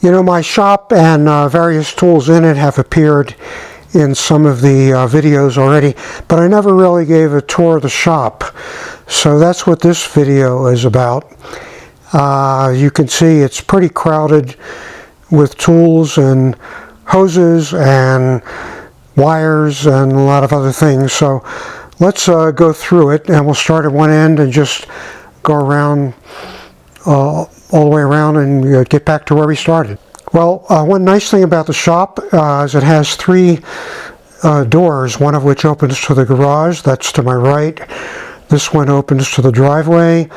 You know, my shop and various tools in it have appeared in some of the videos already, but I never really gave a tour of the shop. So that's what this video is about. You can see it's pretty crowded with tools and hoses and wires and a lot of other things. So let's go through it, and we'll start at one end and just go around all the way around and get back to where we started. Well, one nice thing about the shop is it has three doors, one of which opens to the garage. That's to my right. This one opens to the driveway,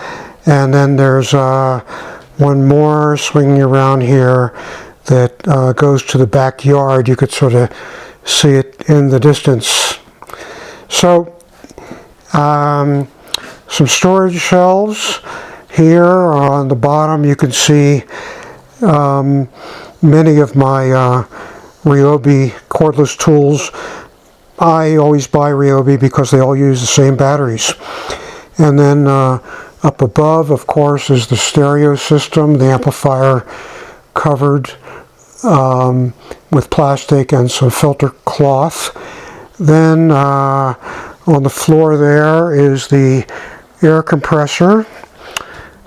and then there's one more swinging around here that goes to the backyard. You could sort of see it in the distance. So some storage shelves here on the bottom. You can see many of my Ryobi cordless tools. I always buy Ryobi because they all use the same batteries. And then up above, of course, is the stereo system, the amplifier covered with plastic and some filter cloth. Then on the floor there is the air compressor.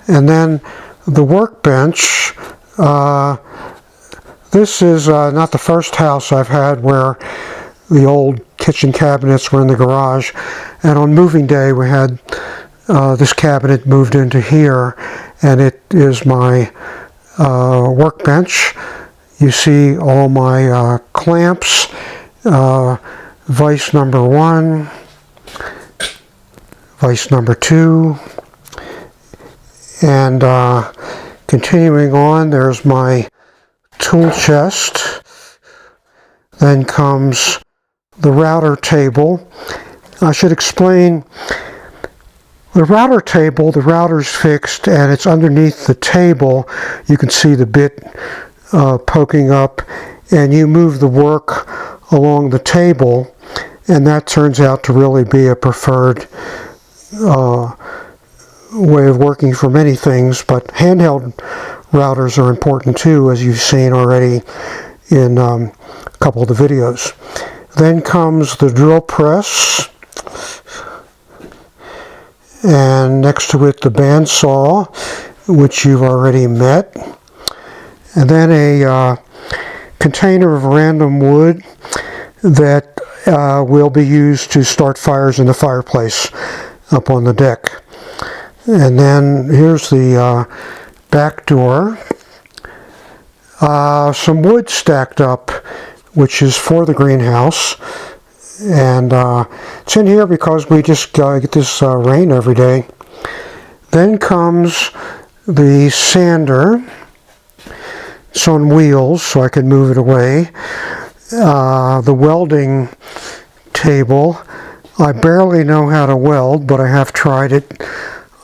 And then the workbench. This is not the first house I've had where the old kitchen cabinets were in the garage. And on moving day we had this cabinet moved into here, and it is my workbench. You see all my clamps, vise number 1, vise number 2, and continuing on, there's my tool chest. Then comes the router table. I should explain the router table. The router's fixed and it's underneath the table. You can see the bit poking up, and you move the work along the table, and that turns out to really be a preferred way of working for many things, but handheld routers are important too, as you've seen already in a couple of the videos. Then comes the drill press, and next to it the bandsaw, which you've already met, and then a container of random wood that will be used to start fires in the fireplace up on the deck. And then here's the back door. Some wood stacked up, which is for the greenhouse. And it's in here because we just get this rain every day. Then comes the sander. It's on wheels, so I can move it away. The welding table. I barely know how to weld, but I have tried it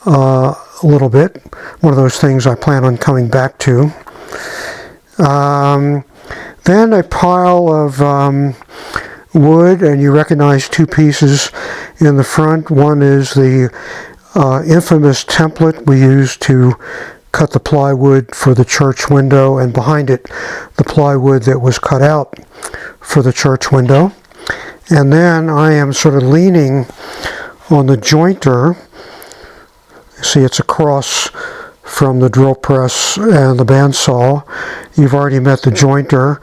a little bit. One of those things I plan on coming back to. Then a pile of wood, and you recognize two pieces in the front. One is the infamous template we used to cut the plywood for the church window, and behind it the plywood that was cut out for the church window. And then I am sort of leaning on the jointer. See, it's across from the drill press and the bandsaw. You've already met the jointer.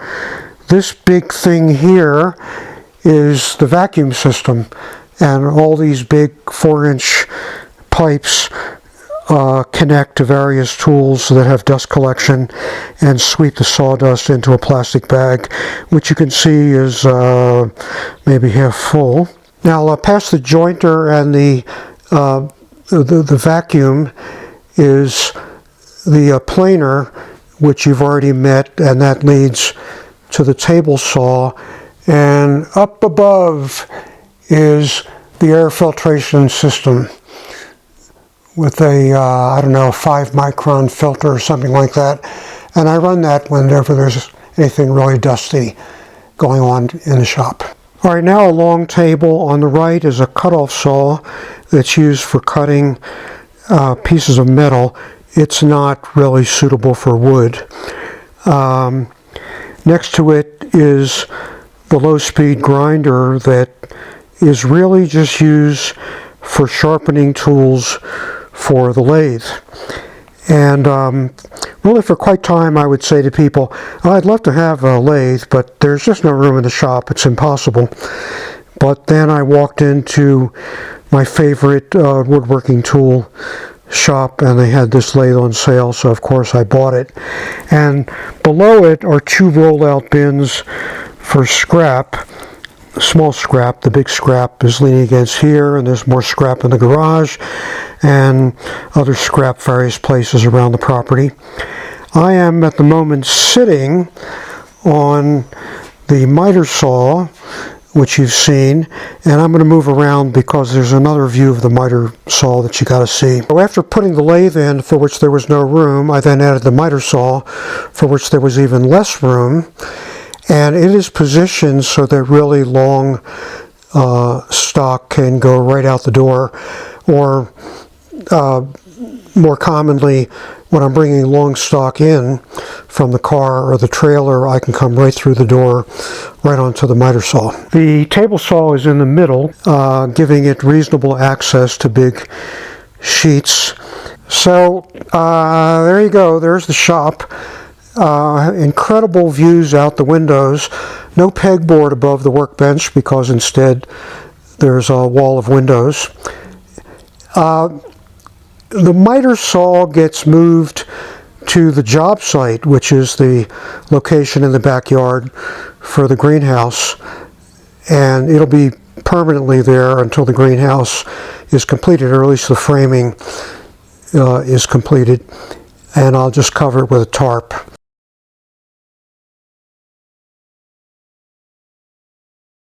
This big thing here is the vacuum system, and all these big 4-inch pipes connect to various tools that have dust collection and sweep the sawdust into a plastic bag, which you can see is maybe half full. Now past the jointer and the vacuum is the planer, which you've already met, and that leads to the table saw. And up above is the air filtration system with a, I don't know, 5-micron filter or something like that. And I run that whenever there's anything really dusty going on in the shop. All right, now a long table. On the right is a cutoff saw that's used for cutting pieces of metal. It's not really suitable for wood. Next to it is the low-speed grinder that is really just used for sharpening tools for the lathe. And really for quite time I would say to people, I'd love to have a lathe, but there's just no room in the shop. It's impossible. But then I walked into my favorite woodworking tool shop, and they had this lathe on sale, so of course I bought it. And below it are two roll-out bins for scrap, small scrap. The big scrap is leaning against here, and there's more scrap in the garage and other scrap various places around the property. I am at the moment sitting on the miter saw, which you've seen, and I'm going to move around because there's another view of the miter saw that you got to see. So after putting the lathe in, for which there was no room, I then added the miter saw, for which there was even less room, and it is positioned so that really long stock can go right out the door, or more commonly, when I'm bringing long stock in from the car or the trailer, I can come right through the door, right onto the miter saw. The table saw is in the middle, giving it reasonable access to big sheets. So there you go, there's the shop. Incredible views out the windows. No pegboard above the workbench because instead there's a wall of windows. The miter saw gets moved to the job site, which is the location in the backyard for the greenhouse, and it'll be permanently there until the greenhouse is completed, or at least the framing is completed, and I'll just cover it with a tarp.